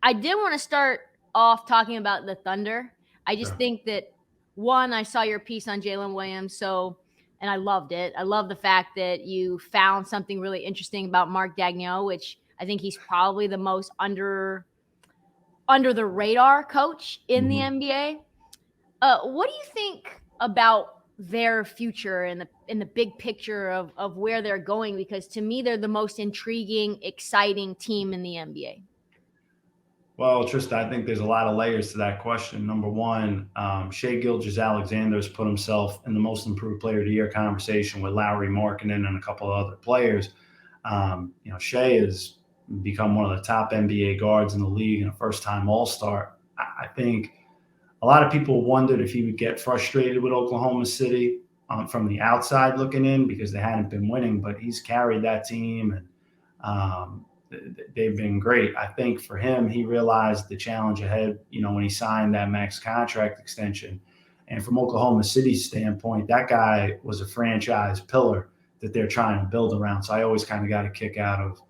I did want to start off talking about the Thunder. I just think that, one, I saw your piece on Jalen Williams, and I loved it. I love the fact that you found something really interesting about Mark Daigneault, which I think he's probably the most under the radar coach in the NBA. What do you think about their future in the big picture of where they're going? Because to me, they're the most intriguing, exciting team in the NBA. Well, Trysta, I think there's a lot of layers to that question. Number one, Shai Gilgeous-Alexander has put himself in the most improved player of the year conversation with Lauri Markkanen and a couple of other players. Shai has become one of the top NBA guards in the league and a first-time All-Star. I think a lot of people wondered if he would get frustrated with Oklahoma City from the outside looking in because they hadn't been winning, but he's carried that team and they've been great. I think for him, he realized the challenge ahead, when he signed that max contract extension. And from Oklahoma City's standpoint, that guy was a franchise pillar that they're trying to build around. So I always kind of got a kick out of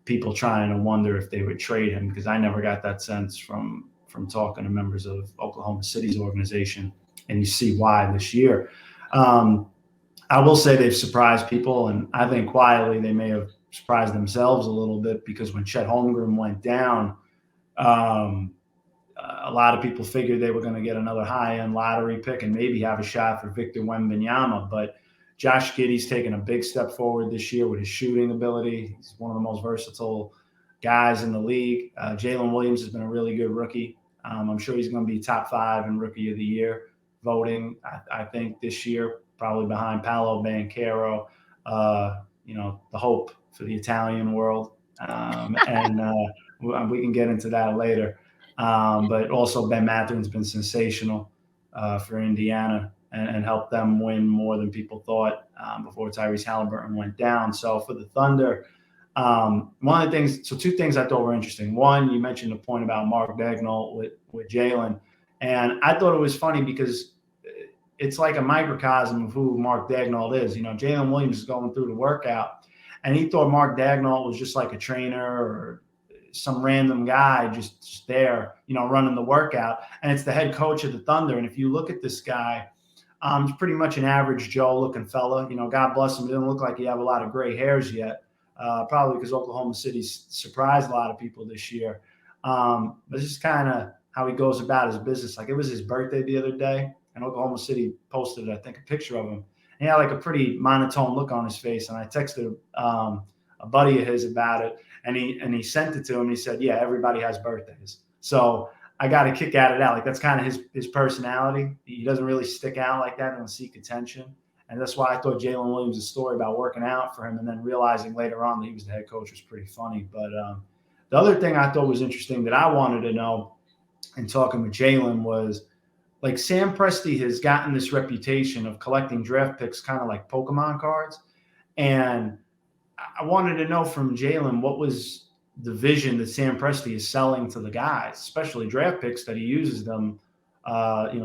people trying to wonder if they would trade him, because I never got that sense from talking to members of Oklahoma City's organization. And you see why this year. I will say they've surprised people, and I think quietly they may have surprised themselves a little bit, because when Chet Holmgren went down, a lot of people figured they were going to get another high-end lottery pick and maybe have a shot for Victor Wembanyama. But Josh Giddey's taken a big step forward this year with his shooting ability. He's one of the most versatile guys in the league. Jalen Williams has been a really good rookie. I'm sure he's going to be top 5 in Rookie of the Year voting, I think, this year, probably behind Paolo Banchero, the hope for the Italian world. And we can get into that later. But also Ben Mathurin's been sensational for Indiana and helped them win more than people thought before Tyrese Halliburton went down. So for the Thunder, one of the things, so two things I thought were interesting. One, you mentioned the point about Mark Daigneault with Jalen. And I thought it was funny because it's like a microcosm of who Mark Daigneault is. Jalen Williams is going through the workout, and he thought Mark Daigneault was just like a trainer or some random guy just there, running the workout. And it's the head coach of the Thunder. And if you look at this guy, he's pretty much an average Joe looking fella. God bless him. He doesn't look like he have a lot of gray hairs yet, probably because Oklahoma City's surprised a lot of people this year. But this is kind of how he goes about his business. Like, it was his birthday the other day, and Oklahoma City posted, I think, a picture of him. And he had like a pretty monotone look on his face. And I texted a buddy of his about it, and he sent it to him. He said, "Yeah, everybody has birthdays." So I got a kick out of that. Like, that's kind of his personality. He doesn't really stick out like that and seek attention. And that's why I thought Jalen Williams' story about working out for him and then realizing later on that he was the head coach was pretty funny. But the other thing I thought was interesting that I wanted to know in talking with Jalen was, like, Sam Presti has gotten this reputation of collecting draft picks kind of like Pokemon cards. And I wanted to know from Jalen, what was the vision that Sam Presti is selling to the guys, especially draft picks that he uses them,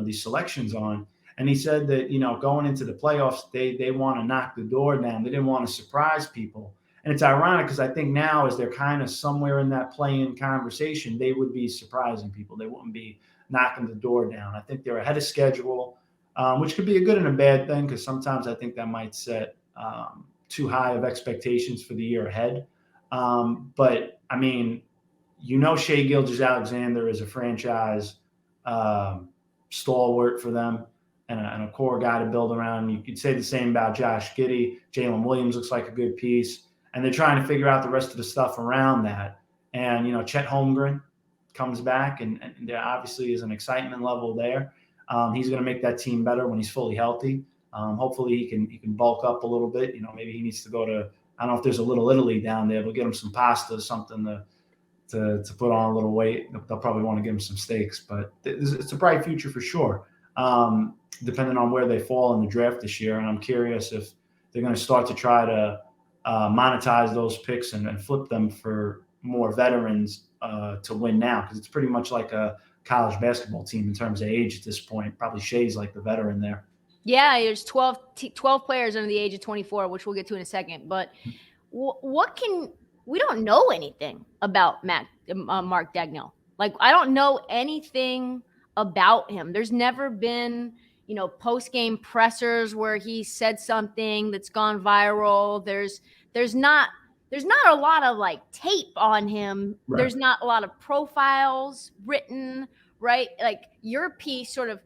these selections on. And he said that, going into the playoffs, they want to knock the door down. They didn't want to surprise people. And it's ironic because I think now, as they're kind of somewhere in that play-in conversation, they would be surprising people. They wouldn't be knocking the door down. I think they're ahead of schedule, which could be a good and a bad thing, because sometimes I think that might set too high of expectations for the year ahead. But, I mean, Shai Gilgeous-Alexander is a franchise stalwart for them and a core guy to build around. You could say the same about Josh Giddey. Jalen Williams looks like a good piece. And they're trying to figure out the rest of the stuff around that. And, Chet Holmgren comes back, and there obviously is an excitement level there. He's going to make that team better when he's fully healthy. Hopefully he can bulk up a little bit. Maybe he needs to go to, I don't know if there's a Little Italy down there, but get him some pasta, something to put on a little weight. They'll probably want to give him some steaks, but it's a bright future for sure, depending on where they fall in the draft this year. And I'm curious if they're going to start to try to monetize those picks and flip them for more veterans to win now, because it's pretty much like a college basketball team in terms of age at this point. Probably Shai's like the veteran there. Yeah, there's 12 players under the age of 24, which we'll get to in a second. But we don't know anything about Mark Daigneault. Like, I don't know anything about him. There's never been, post-game pressers where he said something that's gone viral. There's not a lot of like tape on him. Right. There's not a lot of profiles written, right? Like, your piece sort of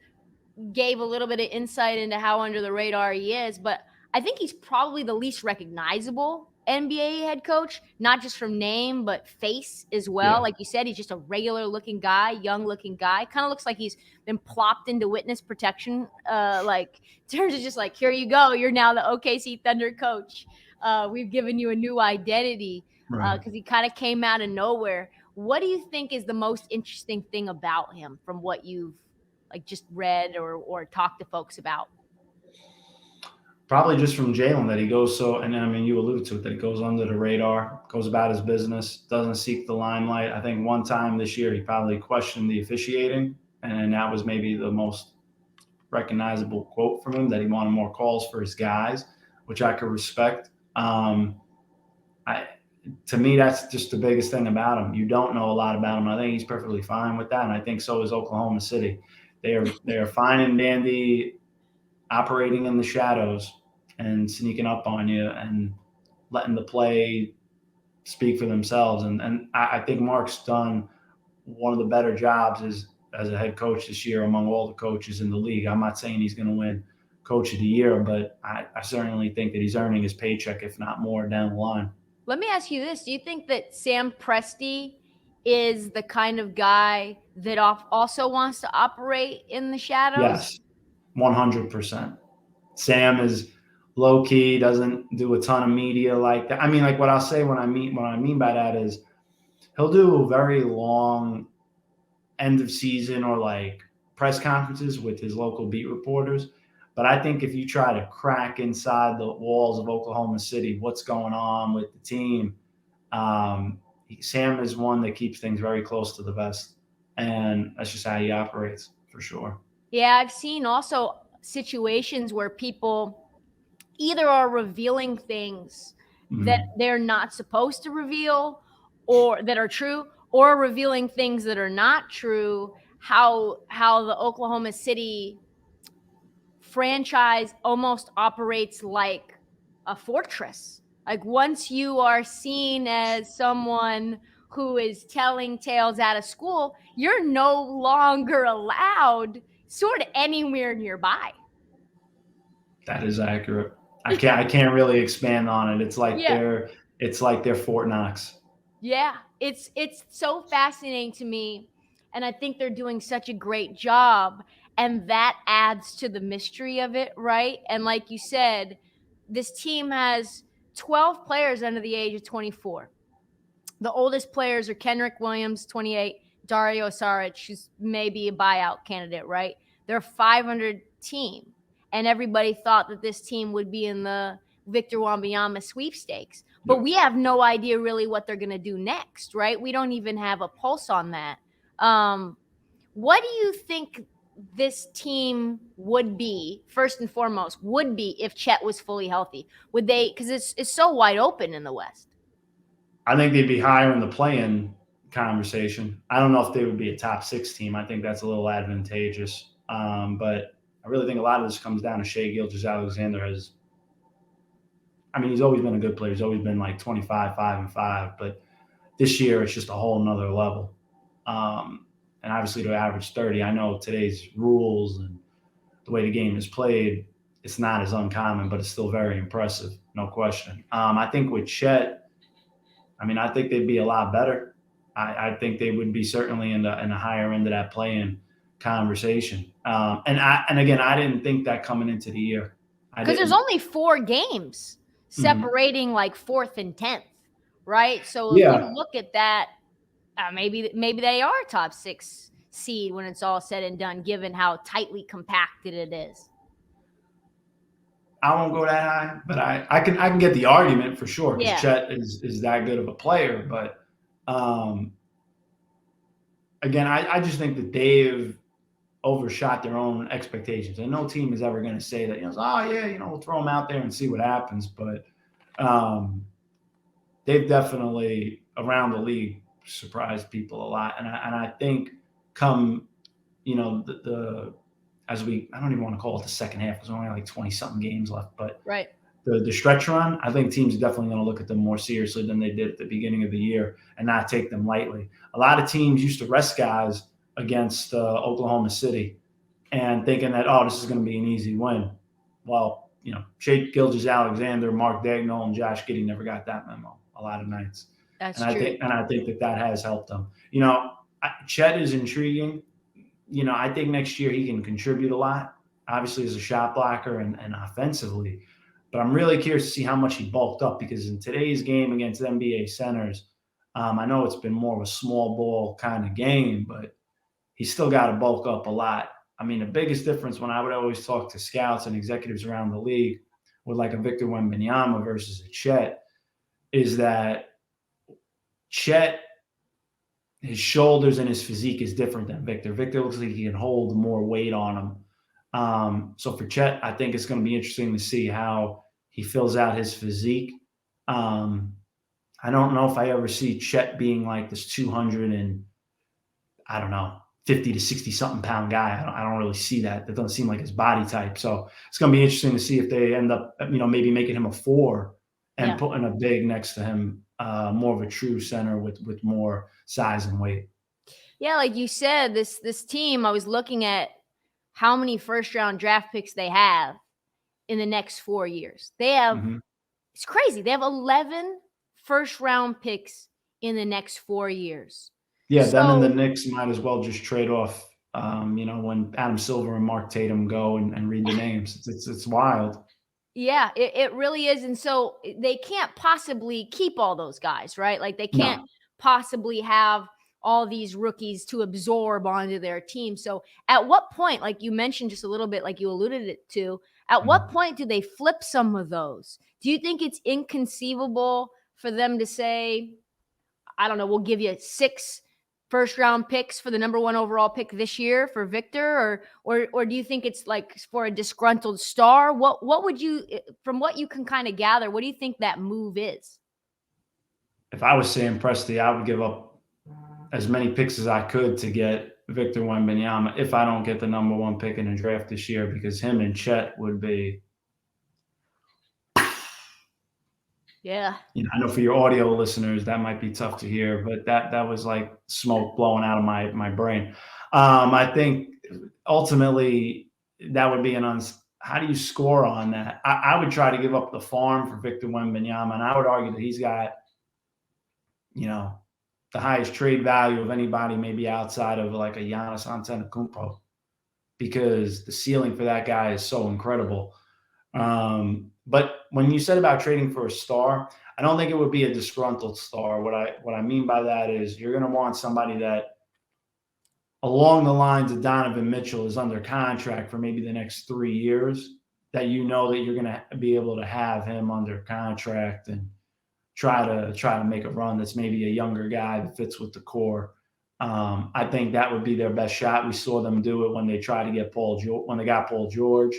gave a little bit of insight into how under the radar he is, but I think he's probably the least recognizable NBA head coach, not just from name, but face as well. Yeah. Like you said, he's just a regular looking guy, young looking guy. Kind of looks like he's been plopped into witness protection. Like, in terms of just like, here you go. You're now the OKC Thunder coach. We've given you a new identity, because he kind of came out of nowhere. What do you think is the most interesting thing about him from what you've like just read or talked to folks about? Probably just from Jalen that he goes so, and I mean, you alluded to it, that he goes under the radar, goes about his business, doesn't seek the limelight. I think one time this year he probably questioned the officiating, and that was maybe the most recognizable quote from him, that he wanted more calls for his guys, which I could respect. To me, that's just the biggest thing about him. You don't know a lot about him. I think he's perfectly fine with that, and I think so is Oklahoma City. They are fine and dandy operating in the shadows and sneaking up on you and letting the play speak for themselves. And I think Mark's done one of the better jobs as a head coach this year among all the coaches in the league. I'm not saying he's going to win Coach of the Year, but I certainly think that he's earning his paycheck, if not more, down the line. Let me ask you this. Do you think that Sam Presti is the kind of guy that also wants to operate in the shadows? Yes, 100%. Sam is low key, doesn't do a ton of media like that. I mean, like what I'll say what I mean by that is he'll do very long end of season or like press conferences with his local beat reporters. But I think if you try to crack inside the walls of Oklahoma City, what's going on with the team, Sam is one that keeps things very close to the vest. And that's just how he operates, for sure. Yeah, I've seen also situations where people either are revealing things that they're not supposed to reveal or that are true, or revealing things that are not true. How the Oklahoma City franchise almost operates like a fortress. Like, once you are seen as someone who is telling tales out of school, you're no longer allowed sort of anywhere nearby. That is accurate. I can't really expand on it. It's like they're Fort Knox. Yeah, it's so fascinating to me, and I think they're doing such a great job, and that adds to the mystery of it, right? And like you said, this team has 12 players under the age of 24. The oldest players are Kenrich Williams, 28, Dario Saric, who's maybe a buyout candidate, right? They're a 500 team, and everybody thought that this team would be in the Victor Wembanyama sweepstakes. But we have no idea really what they're going to do next, right? We don't even have a pulse on that. What do you think this team would be, first and foremost, if Chet was fully healthy? Would they, because it's so wide open in the West? I think they'd be higher in the play-in conversation. I don't know if they would be a top 6 team. I think that's a little advantageous. But I really think a lot of this comes down to Shai Gilgeous-Alexander. He's always been a good player. He's always been like 25, 5-5. But this year, it's just a whole nother level. And obviously to average 30, I know today's rules and the way the game is played, it's not as uncommon, but it's still very impressive, no question. I think with Chet, I think they'd be a lot better. I think they would be certainly in the higher end of that play-in conversation. And again, I didn't think that coming into the year. Because there's only 4 games separating like 4th and 10th, right? So if you look at that, maybe they are a top 6 seed when it's all said and done, given how tightly compacted it is. I won't go that high, but I can get the argument for sure, because Chet is that good of a player. But again, I just think that they've overshot their own expectations. And no team is ever going to say that, we'll throw them out there and see what happens. But they've definitely, around the league, surprised people a lot. And I think come, the as I don't even want to call it the second half because there's only like 20 something games left, but Right. the stretch run, I think teams are definitely going to look at them more seriously than they did at the beginning of the year and not take them lightly. A lot of teams used to rest guys against Oklahoma City and thinking that, oh, this is going to be an easy win. Well, Shea Gilgeous-Alexander, Mark Daigneault, and Josh Giddey never got that memo a lot of nights. That's And true. I think that has helped them. Chet is intriguing. I think next year he can contribute a lot, obviously as a shot blocker and offensively. But I'm really curious to see how much he bulked up because in today's game against NBA centers, I know it's been more of a small ball kind of game, but he's still got to bulk up a lot. I mean, the biggest difference when I would always talk to scouts and executives around the league with like a Victor Wembanyama versus a Chet is that Chet, his shoulders and his physique is different than Victor. Victor looks like he can hold more weight on him. So for Chet, I think it's going to be interesting to see how he fills out his physique. I don't know if I ever see Chet being like this 200 and I don't know, 50 to 60 something pound guy. I don't really see that. That doesn't seem like his body type. So it's going to be interesting to see if they end up, maybe making him a 4 and putting a big next to him, more of a true center with more size and weight. Yeah, like you said, this team, I was looking at how many first round draft picks they have in the next 4 years. They have It's crazy. They have 11 first round picks in the next 4 years. Yeah, them and the Knicks might as well just trade off. When Adam Silver and Mark Tatum go and read the names, it's wild. Yeah, it really is. And so they can't possibly keep all those guys, right? Like they can't possibly have all these rookies to absorb onto their team. So at what point, like you mentioned just a little bit, like you alluded it to, at what point do they flip some of those? Do you think it's inconceivable for them to say, I don't know, we'll give you 6 first round picks for the number 1 overall pick this year for Victor, or do you think it's like for a disgruntled star? What would you, from what you can kind of gather, what do you think that move is? If I was Sam Presti, I would give up as many picks as I could to get Victor Wembanyama if I don't get the number 1 pick in the draft this year, because him and Chet would be. Yeah. I know for your audio listeners, that might be tough to hear, but that was like smoke blowing out of my brain. I think ultimately that would be how do you score on that? I would try to give up the farm for Victor Wembanyama, and I would argue that he's got, the highest trade value of anybody, maybe outside of like a Giannis Antetokounmpo, because the ceiling for that guy is so incredible. But when you said about trading for a star, I don't think it would be a disgruntled star. What I mean by that is you're going to want somebody that, along the lines of Donovan Mitchell, is under contract for maybe the next 3 years, that that you're going to be able to have him under contract and try to make a run. That's maybe a younger guy that fits with the core. I think that would be their best shot. We saw them do it when they tried to get when they got Paul George.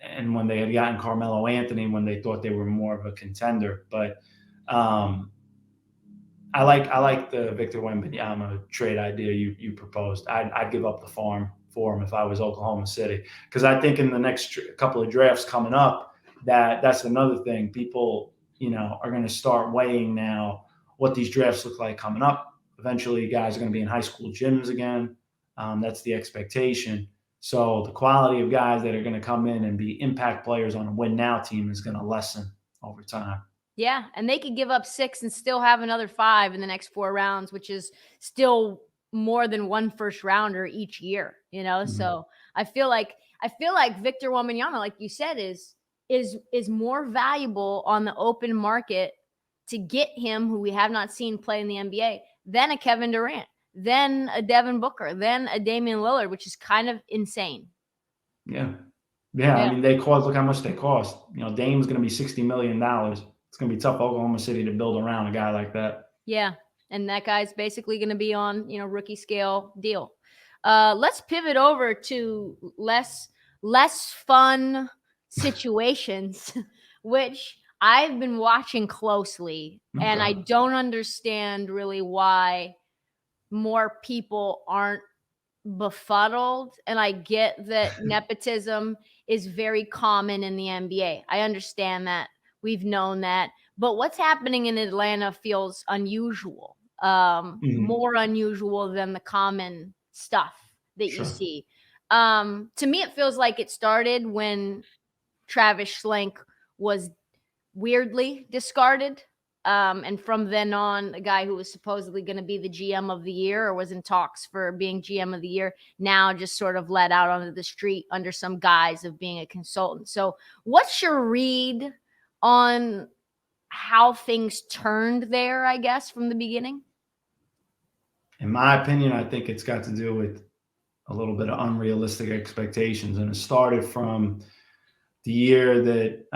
And when they had gotten Carmelo Anthony, when they thought they were more of a contender. But I like the Victor Wembanyama trade idea you proposed. I'd give up the farm for him if I was Oklahoma City, because I think in the next couple of drafts coming up, that's another thing. People, are going to start weighing now what these drafts look like coming up. Eventually, guys are going to be in high school gyms again. That's the expectation. So the quality of guys that are going to come in and be impact players on a win now team is going to lessen over time. Yeah, and they could give up 6 and still have another 5 in the next 4 rounds, which is still more than 1 first rounder each year, So I feel like Victor Wembanyama, like you said, is more valuable on the open market to get him, who we have not seen play in the NBA, than a Kevin Durant, then a Devin Booker, then a Damian Lillard, which is kind of insane. Yeah. I mean, look how much they cost. Dame's going to be $60 million. It's going to be tough for Oklahoma City to build around a guy like that. Yeah. And that guy's basically going to be on, rookie scale deal. Let's pivot over to less fun situations, which I've been watching closely, and I Okay. don't understand really why more people aren't befuddled. And I get that nepotism is very common in the NBA. I understand that. We've known that. But what's happening in Atlanta feels unusual, more unusual than the common stuff that you Sure. see. To me, it feels like it started when Travis Schlenk was weirdly discarded. And from then on, the guy who was supposedly going to be the GM of the year, or was in talks for being GM of the year, now just sort of let out onto the street under some guise of being a consultant. So, what's your read on how things turned there, I guess, from the beginning? In my opinion, I think it's got to do with a little bit of unrealistic expectations, and it started from the year that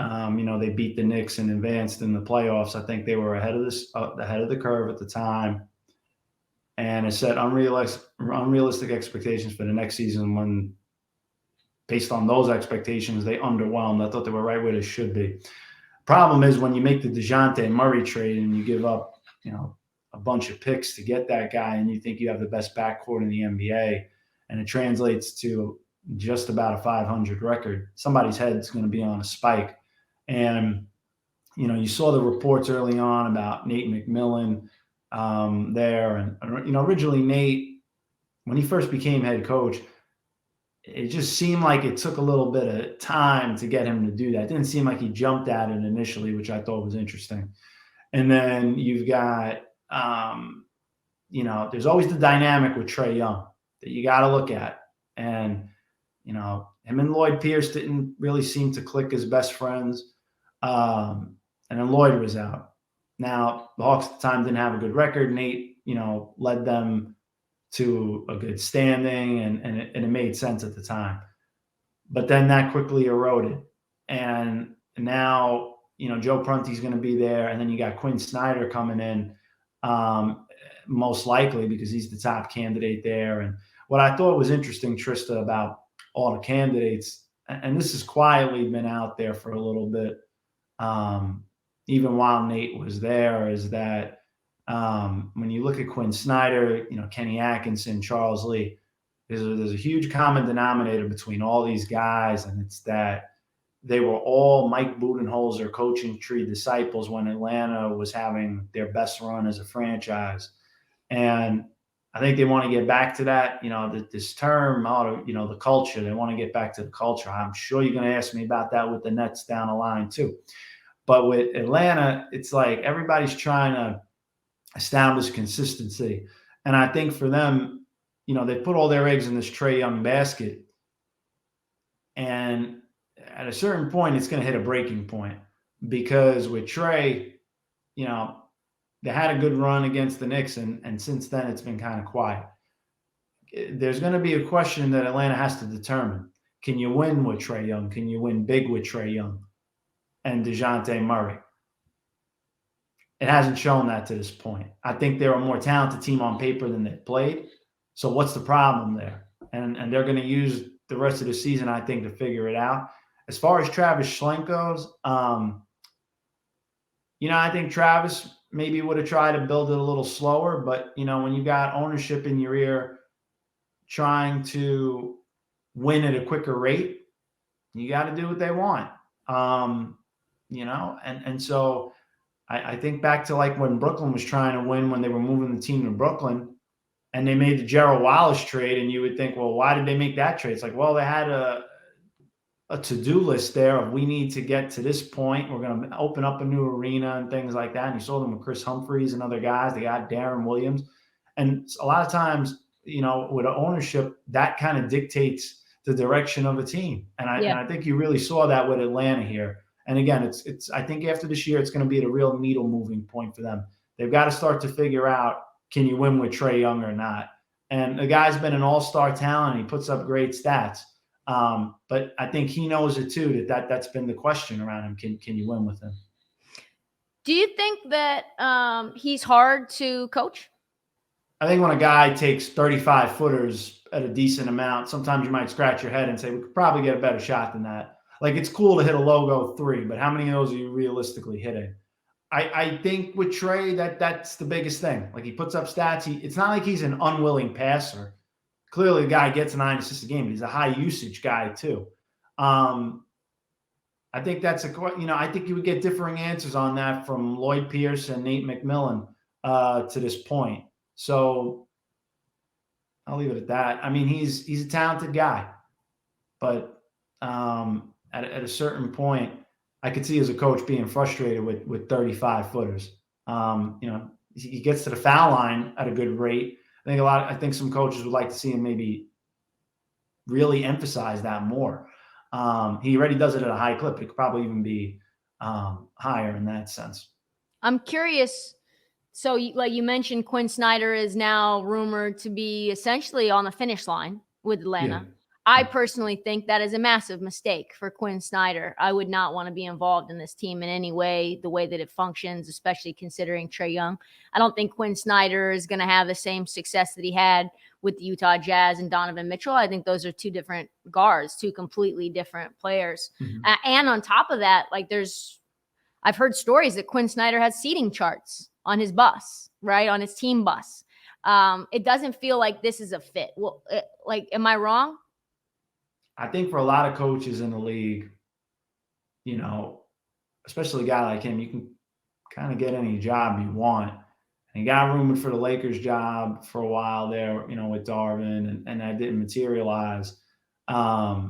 they beat the Knicks and advanced in the playoffs. I think they were ahead of the curve at the time, and it set unrealistic expectations for the next season. When, based on those expectations, they underwhelmed. I thought they were right where they should be. Problem is when you make the DeJounte Murray trade and you give up, a bunch of picks to get that guy, and you think you have the best backcourt in the NBA, and it translates to just about a 500 record, somebody's head's going to be on a spike. And, you saw the reports early on about Nate McMillan there. And, originally Nate, when he first became head coach, it just seemed like it took a little bit of time to get him to do that. It didn't seem like he jumped at it initially, which I thought was interesting. And then you've got, there's always the dynamic with Trae Young that you got to look at. And, him and Lloyd Pierce didn't really seem to click as best friends. And then Lloyd was out. Now, the Hawks at the time didn't have a good record. Nate, led them to a good standing, and it made sense at the time. But then that quickly eroded. And now, Joe Prunty's going to be there. And then you got Quinn Snyder coming in, most likely because he's the top candidate there. And what I thought was interesting, Trysta, about all the candidates, and this has quietly been out there for a little bit, even while Nate was there, is that when you look at Quinn Snyder, Kenny Atkinson, Charles Lee, there's a huge common denominator between all these guys, and it's that they were all Mike Budenholzer coaching tree disciples when Atlanta was having their best run as a franchise. And I think they want to get back to that, this term, the culture. They want to get back to the culture. I'm sure you're going to ask me about that with the Nets down the line too. But with Atlanta, it's like everybody's trying to establish consistency. And I think for them, they put all their eggs in this Trae Young basket. And at a certain point, it's going to hit a breaking point, because with Trae, they had a good run against the Knicks, and since then it's been kind of quiet. There's going to be a question that Atlanta has to determine. Can you win with Trae Young? Can you win big with Trae Young and DeJounte Murray? It hasn't shown that to this point. I think they're a more talented team on paper than they've played. So what's the problem there? And they're going to use the rest of the season, I think, to figure it out. As far as Travis Schlenk goes, I think Travis maybe would have tried to build it a little slower, but when you got ownership in your ear trying to win at a quicker rate, you got to do what they want. And so I think back to like when Brooklyn was trying to win, when they were moving the team to Brooklyn and they made the Gerald Wallace trade, and you would think, well, why did they make that trade? It's like, well, they had a to-do list there of, we need to get to this point. We're going to open up a new arena and things like that. And you saw them with Chris Humphries and other guys. They got Darren Williams. And a lot of times, with ownership, that kind of dictates the direction of a team. And I think you really saw that with Atlanta here. And again, it's I think after this year, it's going to be at a real needle moving point for them. They've got to start to figure out, can you win with Trae Young or not? And the guy's been an all-star talent. He puts up great stats. But I think he knows it too, that's been the question around him. Can you win with him? Do you think that he's hard to coach? I think when a guy takes 35 footers at a decent amount, sometimes you might scratch your head and say, we could probably get a better shot than that. Like, it's cool to hit a logo three, but how many of those are you realistically hitting? I think with Trey, that's the biggest thing. Like, he puts up stats. It's not like he's an unwilling passer. Clearly, the guy gets 9 assists a game, but he's a high usage guy too. I think that's I think you would get differing answers on that from Lloyd Pierce and Nate McMillan to this point. So I'll leave it at that. I mean, he's a talented guy, but at a certain point, I could see as a coach being frustrated with 35 footers. He gets to the foul line at a good rate. I think some coaches would like to see him maybe really emphasize that more. He already does it at a high clip. It could probably even be higher in that sense. I'm curious. So, like you mentioned, Quinn Snyder is now rumored to be essentially on the finish line with Atlanta. Yeah. I personally think that is a massive mistake for Quinn Snyder. I would not want to be involved in this team in any way, the way that it functions, especially considering Trae Young. I don't think Quinn Snyder is going to have the same success that he had with the Utah Jazz and Donovan Mitchell. I think those are two different guards, two completely different players. Mm-hmm. And on top of that, I've heard stories that Quinn Snyder has seating charts on his bus, right? On his team bus. It doesn't feel like this is a fit. Well, am I wrong? I think for a lot of coaches in the league, especially a guy like him, you can kind of get any job you want. And he got rumored for the Lakers job for a while there, with Darvin, and that didn't materialize. A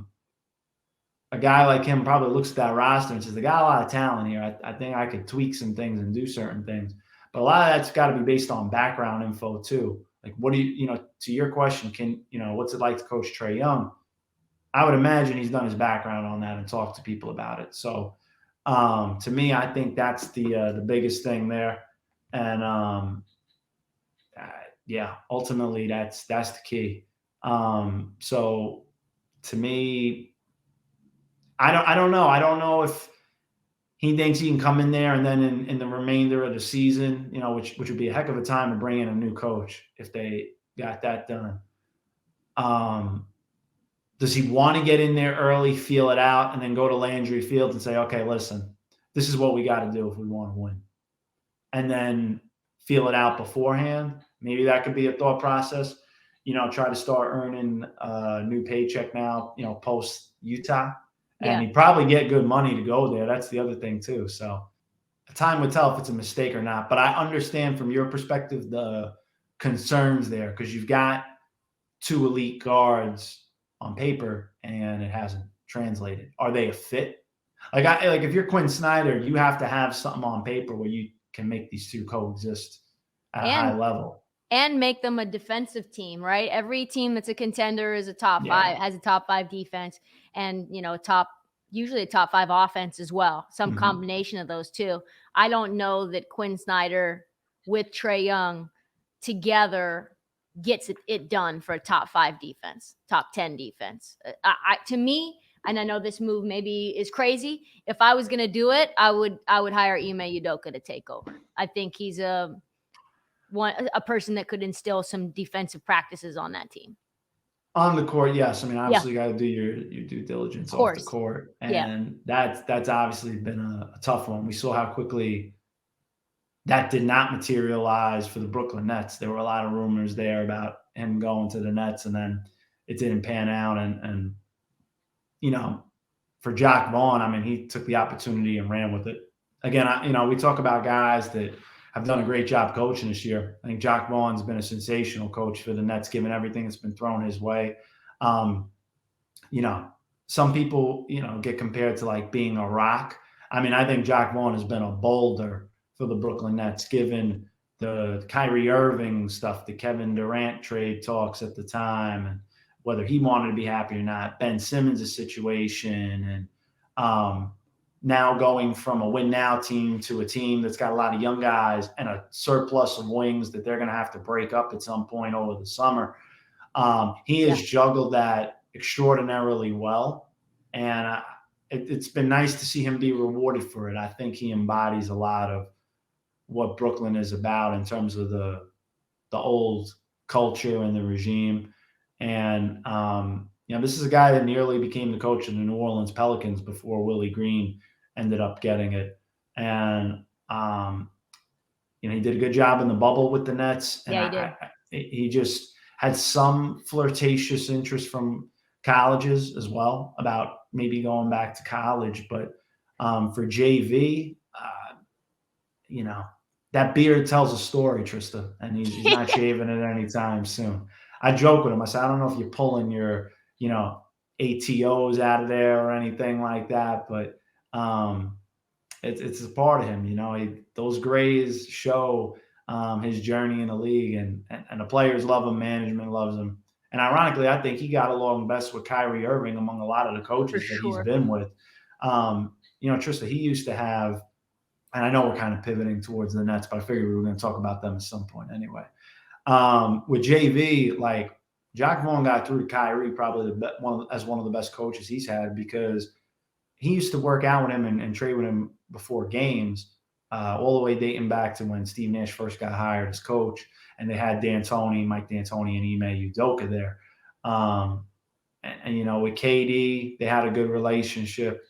guy like him probably looks at that roster and says, they got a lot of talent here. I think I could tweak some things and do certain things. But a lot of that's got to be based on background info too. Like, what do to your question, what's it like to coach Trae Young? I would imagine he's done his background on that and talked to people about it. So to me, I think that's the biggest thing there. And ultimately that's the key. So to me, I don't know. I don't know if he thinks he can come in there and then in the remainder of the season, which would be a heck of a time to bring in a new coach if they got that done. Does he want to get in there early, feel it out, and then go to Landry Field and say, okay, listen, this is what we got to do if we want to win? And then feel it out beforehand. Maybe that could be a thought process. Try to start earning a new paycheck now, post Utah. And he'd probably get good money to go there. That's the other thing too. So time would tell if it's a mistake or not. But I understand from your perspective the concerns there because you've got two elite guards on paper and it hasn't translated. Are they a fit? Like if you're Quinn Snyder, you have to have something on paper where you can make these two coexist at a high level. And make them a defensive team, right? Every team that's a contender is a top five, has a top 5 defense and, usually a top 5 offense as well. Some combination of those two. I don't know that Quinn Snyder with Trae Young together gets it done for a top 5 defense, top 10 defense. To me, and I know this move maybe is crazy. If I was going to do it, I would hire Ime Udoka to take over. I think he's a person that could instill some defensive practices on that team. On the court, yes. I mean, obviously, you got to do your due diligence off the court, and that's obviously been a tough one. We saw how quickly that did not materialize for the Brooklyn Nets. There were a lot of rumors there about him going to the Nets, and then it didn't pan out. And for Jacque Vaughn, I mean, he took the opportunity and ran with it. Again, we talk about guys that have done a great job coaching this year. I think Jacque Vaughn's been a sensational coach for the Nets, given everything that's been thrown his way. Some people, get compared to like being a rock. I mean, I think Jacque Vaughn has been a boulder for the Brooklyn Nets, given the Kyrie Irving stuff, the Kevin Durant trade talks at the time, and whether he wanted to be happy or not, Ben Simmons' situation, and now going from a win now team to a team that's got a lot of young guys and a surplus of wings that they're going to have to break up at some point over the summer. He has juggled that extraordinarily well. And it's been nice to see him be rewarded for it. I think he embodies a lot of what Brooklyn is about in terms of the old culture and the regime. And, this is a guy that nearly became the coach of the New Orleans Pelicans before Willie Green ended up getting it. And, he did a good job in the bubble with the Nets. And Yeah, he did. he just had some flirtatious interest from colleges as well about maybe going back to college. But for JV, that beard tells a story, Trysta, and he's not shaving it anytime soon. I joke with him. I said, I don't know if you're pulling your, ATOs out of there or anything like that, but it's a part of him. Those grays show his journey in the league, and the players love him, management loves him. And ironically, I think he got along best with Kyrie Irving among a lot of the coaches that he's been with. Trysta, he used to have, and I know we're kind of pivoting towards the Nets, but I figured we were going to talk about them at some point anyway. With JV, like Jacque Vaughn got through to Kyrie probably as one of the best coaches he's had, because he used to work out with him and trade with him before games, all the way dating back to when Steve Nash first got hired as coach, and they had Mike D'Antoni, and Ime Udoka there. And with KD, they had a good relationship.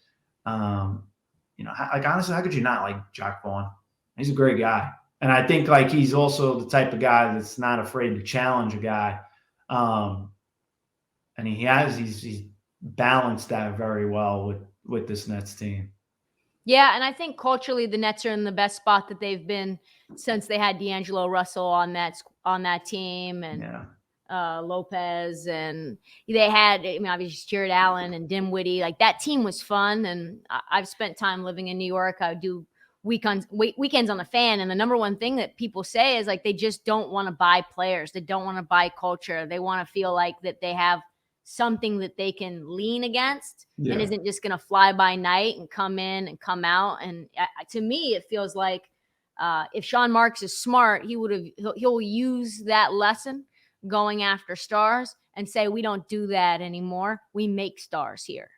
Honestly, how could you not like Jacque Vaughn? He's a great guy. And I think he's also the type of guy that's not afraid to challenge a guy. And he's balanced that very well with this Nets team. Yeah, and I think culturally the Nets are in the best spot that they've been since they had D'Angelo Russell on that team, and Lopez, and they had, obviously Jared Allen and Dinwiddie. Like, that team was fun, and I've spent time living in New York. I do weekends on the Fan, and the number one thing that people say is they just don't want to buy players. They don't want to buy culture. They want to feel like that they have something that they can lean against, and isn't just going to fly by night and come in and come out. And to me, it feels like if Sean Marks is smart, he'll use that lesson going after stars and say, we don't do that anymore. We make stars here.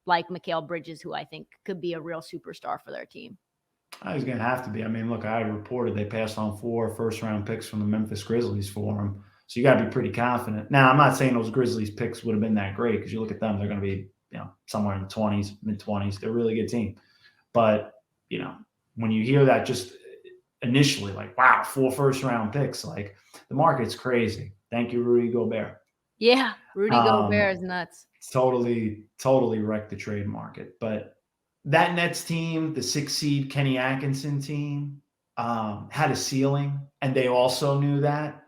Like Mikal Bridges, who I think could be a real superstar for their team. He's going to have to be. I mean, look, I reported they passed on 4 first-round picks from the Memphis Grizzlies for him. So you got to be pretty confident. Now, I'm not saying those Grizzlies picks would have been that great, because you look at them, they're going to be, somewhere in the 20s, mid-20s. They're a really good team. But, when you hear that just initially, wow, 4 first-round picks, the market's crazy. Thank you, Rudy Gobert. Yeah, Rudy Gobert is nuts. Totally wrecked the trade market. But that Nets team, the 6 seed Kenny Atkinson team, had a ceiling, and they also knew that.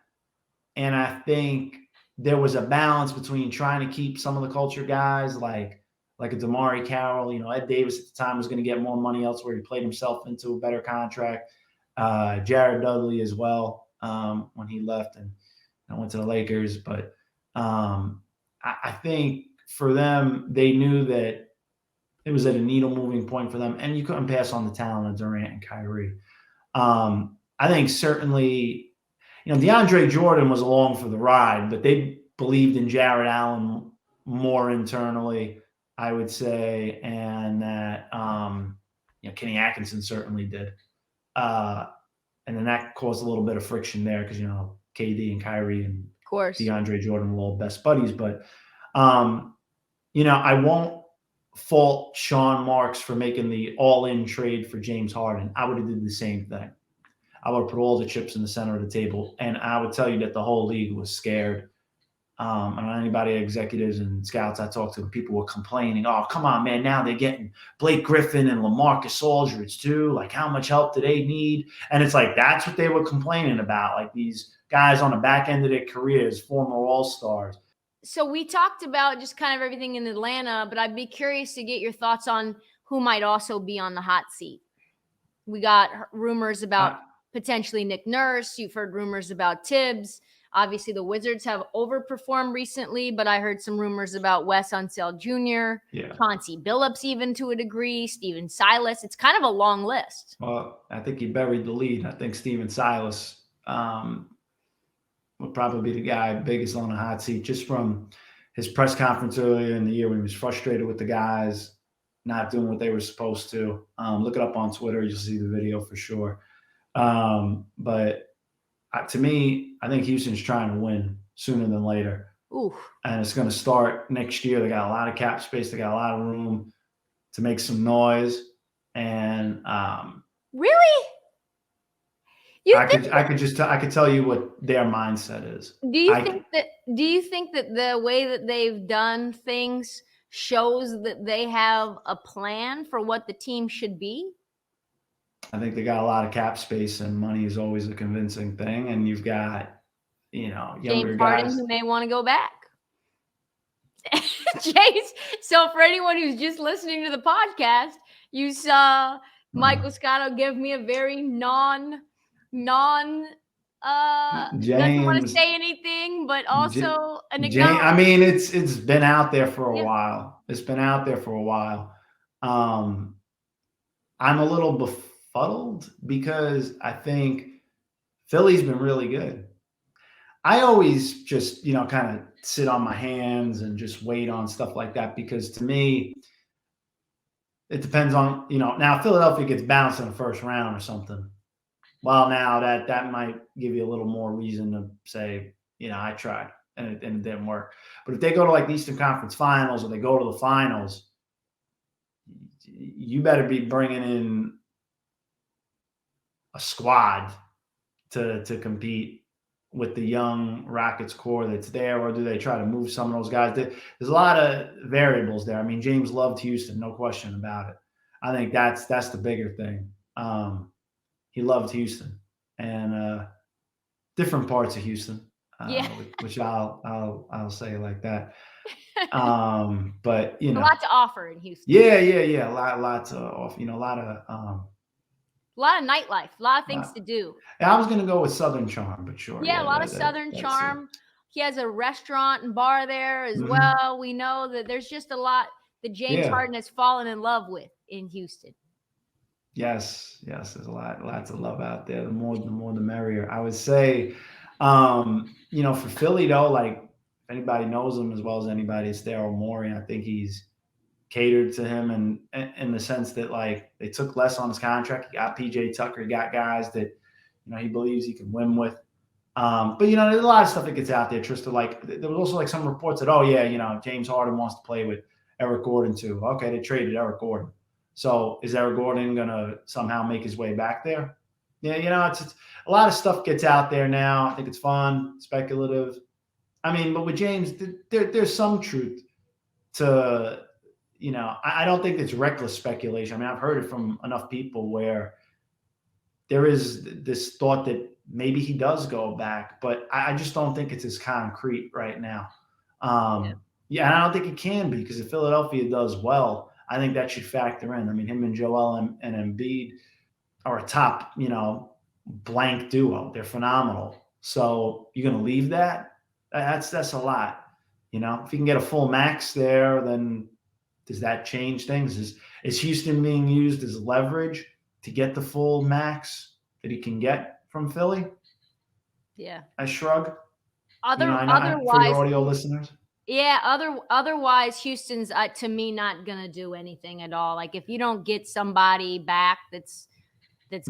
And I think there was a balance between trying to keep some of the culture guys like a Damari Carroll. Ed Davis at the time was going to get more money elsewhere. He played himself into a better contract. Jared Dudley as well, when he left and went to the Lakers. But I think for them, they knew that it was at a needle moving point for them, and you couldn't pass on the talent of Durant and Kyrie. I think certainly, DeAndre Jordan was along for the ride, but they believed in Jared Allen more internally, I would say, and that Kenny Atkinson certainly did. And then that caused a little bit of friction there, because KD and Kyrie and of course DeAndre Jordan were all best buddies. But I won't fault Sean Marks for making the all-in trade for James Harden. I would have did the same thing. I would have put all the chips in the center of the table. And I would tell you that the whole league was scared. And anybody, executives and scouts I talked to, people were complaining, oh, come on, man, now they're getting Blake Griffin and LaMarcus Aldridge too. How much help do they need? And it's that's what they were complaining about, these guys on the back end of their careers, former All-Stars. So we talked about just kind of everything in Atlanta, but I'd be curious to get your thoughts on who might also be on the hot seat. We got rumors about potentially Nick Nurse. You've heard rumors about Tibbs. Obviously, the Wizards have overperformed recently, but I heard some rumors about Wes Unseld Jr., Chauncey Billups even to a degree, Steven Silas. It's kind of a long list. Well, I think he buried the lead. I think Steven Silas would probably be the guy biggest on the hot seat, just from his press conference earlier in the year when he was frustrated with the guys not doing what they were supposed to. Look it up on Twitter. You'll see the video for sure. But to me, I think Houston's trying to win sooner than later. Ooh. And it's going to start next year. They got a lot of cap space. They got a lot of room to make some noise. And Really? I could tell you what their mindset is. Do you think that the way that they've done things shows that they have a plan for what the team should be? I think they got a lot of cap space, and money is always a convincing thing. And you've got, younger James Harden, guys who may want to go back. James. So for anyone who's just listening to the podcast, you saw Michael Scotto give me a very non doesn't want to say anything, but also an acknowledgement. I mean, it's been out there for a while. It's been out there for a while. I'm a little befuddled because I think Philly's been really good. I always just, kind of sit on my hands and just wait on stuff like that, because to me, it depends on, now Philadelphia gets bounced in the first round or something. Well, now that might give you a little more reason to say, I tried and it didn't work. But if they go to like the Eastern Conference Finals, or they go to the finals, you better be bringing in a squad to compete with the young Rockets core that's there, or do they try to move some of those guys? There's a lot of variables there. I mean, James loved Houston, no question about it. I think that's the bigger thing. He loved Houston, and different parts of Houston, which I'll say like that. But a lot to offer in Houston. Yeah. A lot to offer. A lot of nightlife, a lot of things to do. I was going to go with Southern charm, but sure. Yeah, a lot of Southern charm. He has a restaurant and bar there as well. We know that there's just a lot that James Harden has fallen in love with in Houston. Yes, there's a lot to love out there. The more the merrier. I would say, for Philly though, like if anybody knows him as well as anybody, it's Daryl Morey. I think he's catered to him, and in the sense that like they took less on his contract. He got PJ Tucker. He got guys that he believes he can win with. But there's a lot of stuff that gets out there. Trysta, like there was also like some reports that James Harden wants to play with Eric Gordon too. Okay, they traded Eric Gordon. So is Eric Gordon going to somehow make his way back there? Yeah, it's a lot of stuff gets out there now. I think it's fun, speculative. I mean, but with James, there's some truth to, I don't think it's reckless speculation. I mean, I've heard it from enough people where there is this thought that maybe he does go back, but I just don't think it's as concrete right now. And I don't think it can be, because if Philadelphia does well, I think that should factor in. I mean, him and Joel and Embiid are a top, blank duo. They're phenomenal. So you're going to leave that? That's a lot. If you can get a full max there, then does that change things? Is Houston being used as leverage to get the full max that he can get from Philly? Yeah. I shrug. Otherwise, for your audio listeners. Yeah, otherwise Houston's to me not gonna do anything at all. Like if you don't get somebody back that's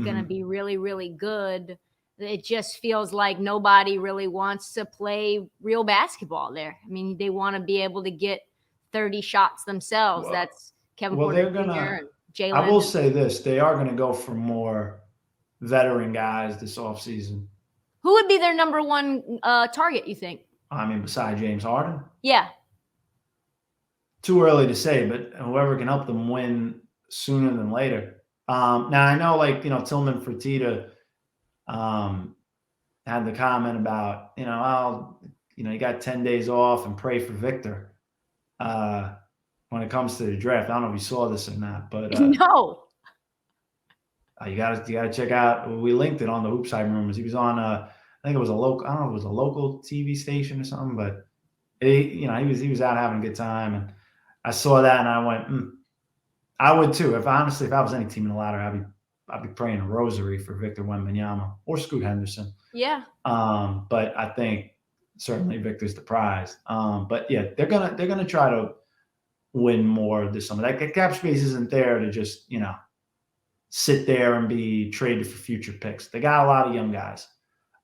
gonna be really, really good, it just feels like nobody really wants to play real basketball there. I mean, they want to be able to get 30 shots themselves. That's Kevin Porter Jr. and Jalen. I will say this: they are going to go for more veteran guys this offseason. Who would be their number one target, you think? I mean, besides James Harden? Yeah. Too early to say, but whoever can help them win sooner than later. Now, I know, Tillman Fertitta had the comment about, you got 10 days off and pray for Victor when it comes to the draft. I don't know if you saw this or not, but no. You gotta check out. We linked it on the Hoop Side Rumors. He was on I think it was a local. I don't know if it was a local TV station or something, but he was out having a good time, and I saw that and I went, I would too. If I was any team in the ladder, I'd be praying a rosary for Victor Wembanyama or Scoot Henderson. Yeah. But I think certainly Victor's the prize. But yeah, they're gonna try to win more this summer. That cap space isn't there to just sit there and be traded for future picks. They got a lot of young guys.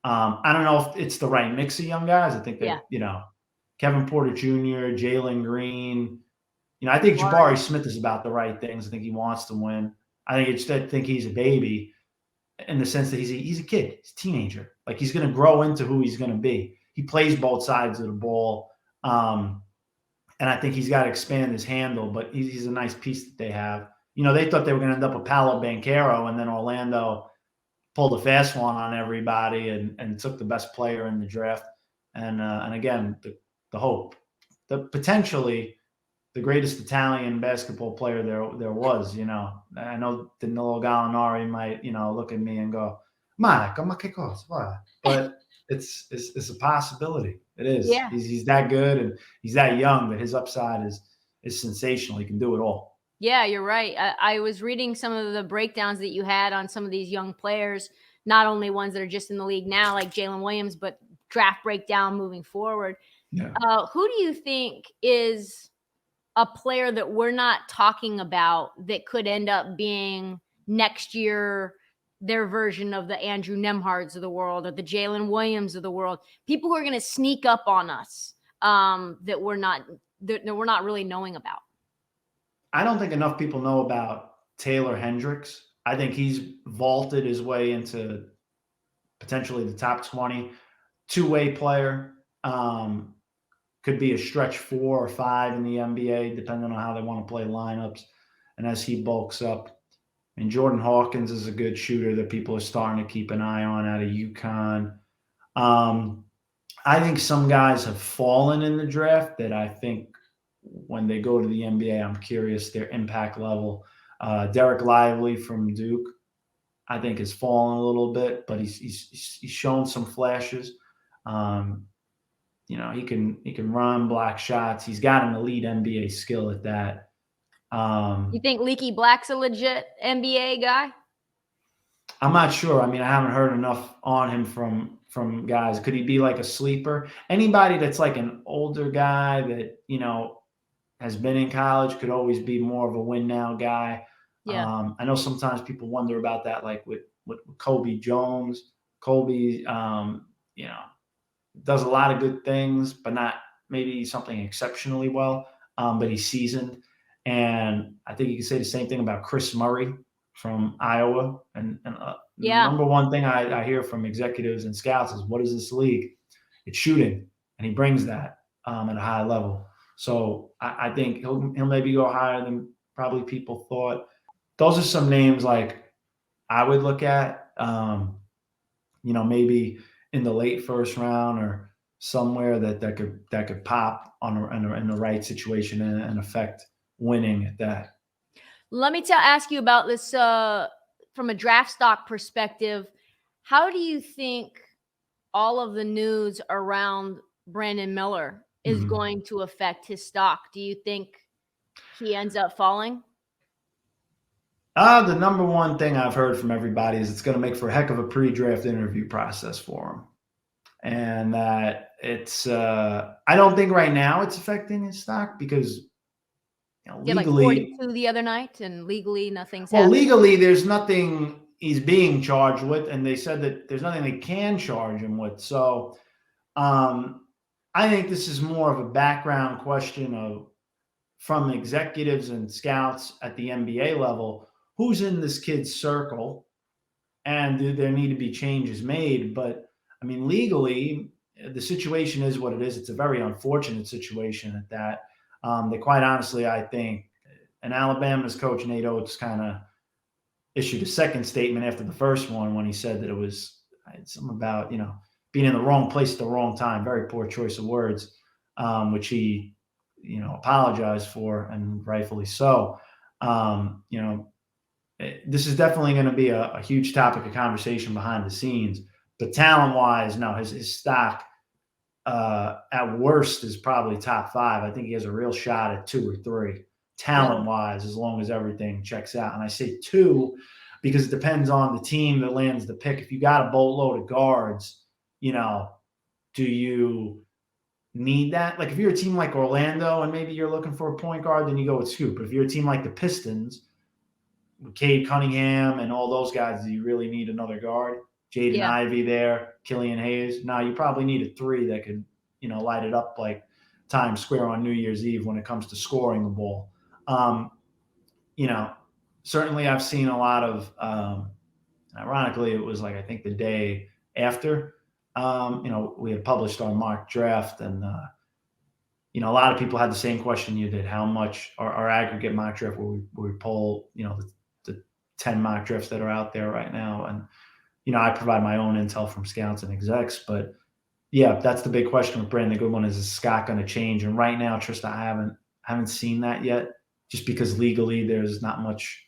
I don't know if it's the right mix of young guys. I think that, Kevin Porter Jr., Jalen Green. I think Jabari Smith is about the right things. I think he wants to win. I think he's a baby in the sense that he's a kid. He's a teenager. Like, he's going to grow into who he's going to be. He plays both sides of the ball. And I think he's got to expand his handle, but he's a nice piece that they have. They thought they were going to end up with Paolo Banchero, and then Orlando pulled a fast one on everybody and took the best player in the draft. And again, the hope, potentially the greatest Italian basketball player there was. I know Danilo Gallinari might look at me and go, "Ma che cosa?" But it's a possibility. It is. Yeah. He's that good, and he's that young that his upside is sensational. He can do it all. Yeah, you're right. I was reading some of the breakdowns that you had on some of these young players, not only ones that are just in the league now, like Jalen Williams, but draft breakdown moving forward. Yeah. Who do you think is a player that we're not talking about that could end up being next year their version of the Andrew Nemhards of the world or the Jalen Williams of the world? People who are going to sneak up on us that we're not really knowing about. I don't think enough people know about Taylor Hendricks. I think he's vaulted his way into potentially the top 20 two-way player. Could be a stretch 4 or 5 in the NBA, depending on how they want to play lineups. And as he bulks up, and Jordan Hawkins is a good shooter that people are starting to keep an eye on out of UConn. I think some guys have fallen in the draft that I think when they go to the NBA, I'm curious their impact level. Derek Lively from Duke, I think, has fallen a little bit, but he's shown some flashes. He can run, block shots. He's got an elite NBA skill at that. You think Leaky Black's a legit NBA guy? I'm not sure. I mean, I haven't heard enough on him from guys. Could he be like a sleeper? Anybody that's like an older guy that, has been in college could always be more of a win now guy. Yeah. I know sometimes people wonder about that, like with Kobe Jones. Kobe, does a lot of good things, but not maybe something exceptionally well. But he's seasoned. And I think you can say the same thing about Chris Murray from Iowa. And number one thing I hear from executives and scouts is, what is this league? It's shooting. And he brings that at a high level. So I think he'll maybe go higher than probably people thought. Those are some names like I would look at, maybe in the late first round or somewhere that could pop in the right situation and affect winning at that. Let me ask you about this from a draft stock perspective. How do you think all of the news around Brandon Miller is going to affect his stock? Do you think he ends up falling? The number one thing I've heard from everybody is it's going to make for a heck of a pre-draft interview process for him. And that it's, I don't think right now it's affecting his stock because legally, like 42 the other night, and legally nothing's happened. Well, legally there's nothing he's being charged with, and they said that there's nothing they can charge him with. So, I think this is more of a background question from executives and scouts at the NBA level, who's in this kid's circle, and do there need to be changes made? But I mean, legally, the situation is what it is. It's a very unfortunate situation at that. They quite honestly, I think, and Alabama's coach Nate Oates kind of issued a second statement after the first one when he said that it was something about, being in the wrong place at the wrong time. Very poor choice of words, which he, apologized for, and rightfully so. This is definitely going to be a huge topic of conversation behind the scenes. But talent-wise, no, his stock at worst is probably top 5. I think he has a real shot at 2 or 3 talent-wise, as long as everything checks out. And I say 2 because it depends on the team that lands the pick. If you got a boatload of guards, do you need that? Like if you're a team like Orlando and maybe you're looking for a point guard, then you go with Scoop. But if you're a team like the Pistons, with Cade Cunningham and all those guys, do you really need another guard? Jaden Ivey there, Killian Hayes. No, you probably need a 3 that could, light it up like Times Square on New Year's Eve when it comes to scoring the ball. Certainly I've seen a lot of, ironically, it was like, I think the day after, we had published our mock draft, and, a lot of people had the same question you did. How much our aggregate mock draft where we pull, the 10 mock drafts that are out there right now. And, I provide my own intel from scouts and execs, but yeah, that's the big question with Brandon. The good one is Scott going to change? And right now, Trysta, I haven't seen that yet, just because legally there's not much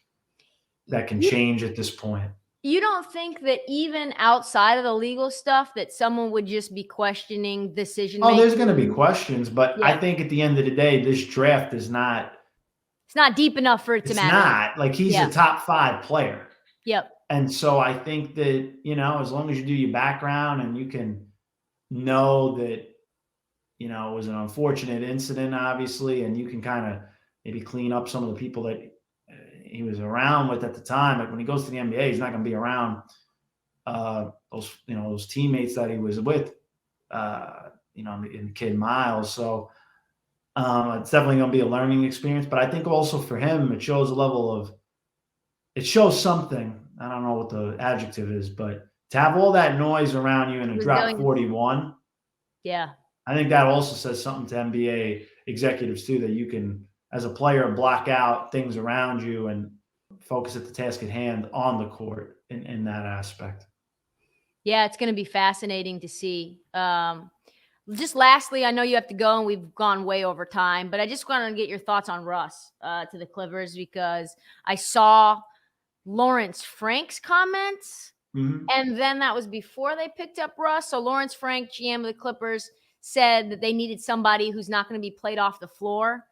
that can change at this point. You don't think that even outside of the legal stuff that someone would just be questioning decision-making? Oh, there's going to be questions, but yeah. I think at the end of the day, this draft is not. It's not deep enough for it to matter. It's not. Like, he's a top 5 player. Yep. And so I think that, as long as you do your background and you can know that, it was an unfortunate incident, obviously, and you can kind of maybe clean up some of the people that he was around with at the time. Like, when he goes to the NBA, he's not going to be around those teammates that he was with, in Kid Miles. So it's definitely going to be a learning experience. But I think also for him, it shows something. I don't know what the adjective is, but to have all that noise around you and to drop 41. Yeah. I think that also says something to NBA executives too, that you can, as a player, block out things around you and focus at the task at hand on the court in that aspect. Yeah, it's going to be fascinating to see. Just lastly, I know you have to go and we've gone way over time, but I just wanted to get your thoughts on Russ to the Clippers, because I saw Lawrence Frank's comments, and then that was before they picked up Russ. So Lawrence Frank, GM of the Clippers, said that they needed somebody who's not going to be played off the floor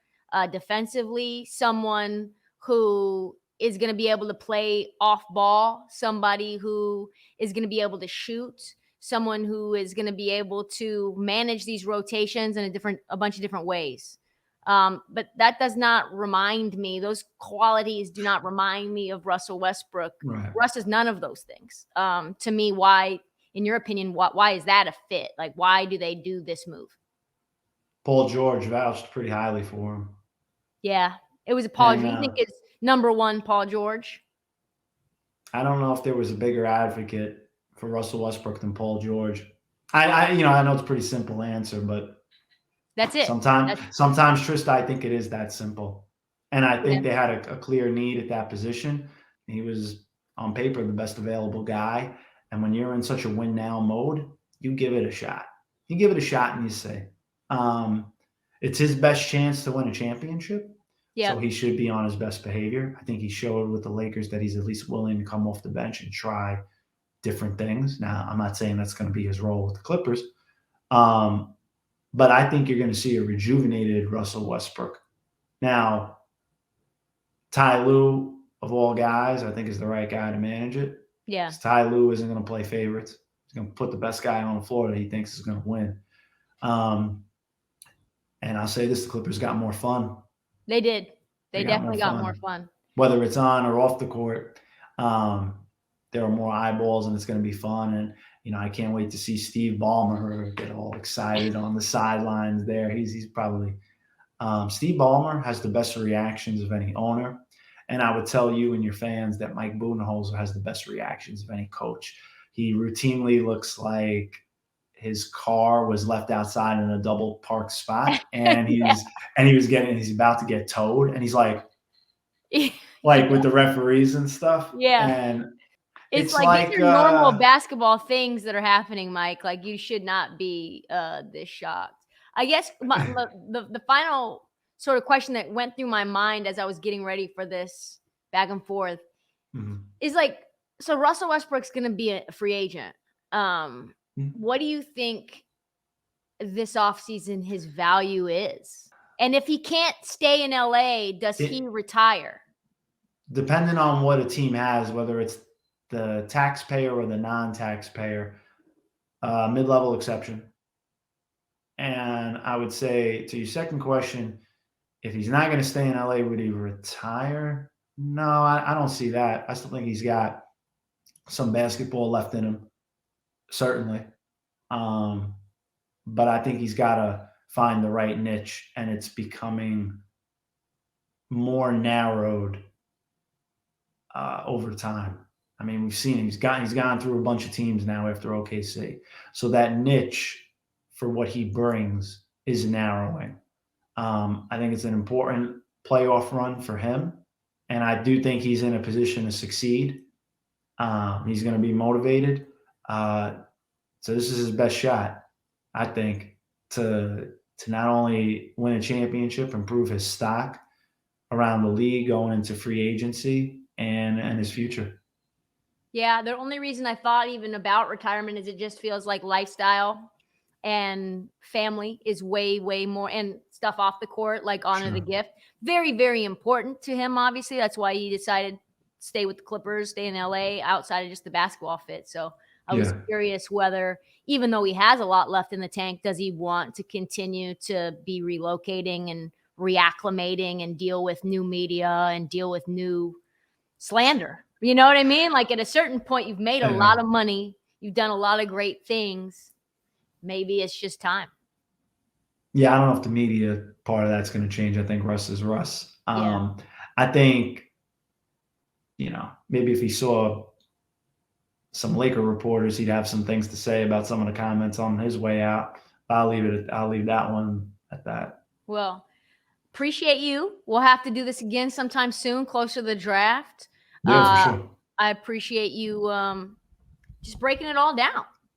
defensively, someone who is going to be able to play off ball, somebody who is going to be able to shoot, someone who is going to be able to manage these rotations in a bunch of different ways. But that does not remind me, those qualities do not remind me of Russell Westbrook. Right. Russ is none of those things. To me, why, in your opinion, why is that a fit? Like, why do they do this move? Paul George vouched pretty highly for him. Yeah, it was a Paul George. You think it's number one Paul George? I don't know if there was a bigger advocate for Russell Westbrook than Paul George. I know it's a pretty simple answer, but that's it. Sometimes, Trysta, I think it is that simple. And I think they had a clear need at that position. He was, on paper, the best available guy. And when you're in such a win now mode, you give it a shot. You give it a shot and you say, it's his best chance to win a championship. So he should be on his best behavior. I think he showed with the Lakers that he's at least willing to come off the bench and try different things. Now, I'm not saying that's going to be his role with the Clippers. But I think you're going to see a rejuvenated Russell Westbrook. Now, Ty Lue, of all guys, I think is the right guy to manage it. Yeah. Ty Lue isn't going to play favorites. He's going to put the best guy on the floor that he thinks is going to win. And I'll say this, the Clippers got more fun. They did. They definitely got more fun. Whether it's on or off the court, there are more eyeballs and it's going to be fun. And, I can't wait to see Steve Ballmer get all excited on the sidelines there. He's probably Steve Ballmer has the best reactions of any owner. And I would tell you and your fans that Mike Budenholzer has the best reactions of any coach. He routinely looks like his car was left outside in a double parked spot, and he's about to get towed, and he's like with the referees and stuff. Yeah. And it's like these are normal basketball things that are happening, Mike. Like, you should not be this shocked. I guess the final sort of question that went through my mind as I was getting ready for this back and forth is like, so Russell Westbrook's going to be a free agent. What do you think this offseason his value is? And if he can't stay in LA, does he retire? Depending on what a team has, whether it's the taxpayer or the non-taxpayer, mid-level exception. And I would say, to your second question, if he's not going to stay in LA, would he retire? No, I don't see that. I still think he's got some basketball left in him, certainly. But I think he's got to find the right niche, and it's becoming more narrowed over time. I mean, we've seen him. He's gone through a bunch of teams now after OKC. So that niche for what he brings is narrowing. I think it's an important playoff run for him, and I do think he's in a position to succeed. He's going to be motivated. So this is his best shot, I think, to not only win a championship, improve his stock around the league going into free agency and his future. Yeah, the only reason I thought even about retirement is it just feels like lifestyle and family is way, way more, and stuff off the court, like honor the gift. Very, very important to him, obviously. That's why he decided to stay with the Clippers, stay in LA outside of just the basketball fit. So I was curious whether, even though he has a lot left in the tank, does he want to continue to be relocating and reacclimating and deal with new media and deal with new slander? You know what I mean? Like at a certain point, you've made a lot of money. You've done a lot of great things. Maybe it's just time. Yeah, I don't know if the media part of that's going to change. I think Russ is Russ. Yeah. I think, maybe if he saw some Laker reporters, he'd have some things to say about some of the comments on his way out. I'll leave that one at that. Well, appreciate you. We'll have to do this again sometime soon, closer to the draft. Yeah, for sure. I appreciate you just breaking it all down.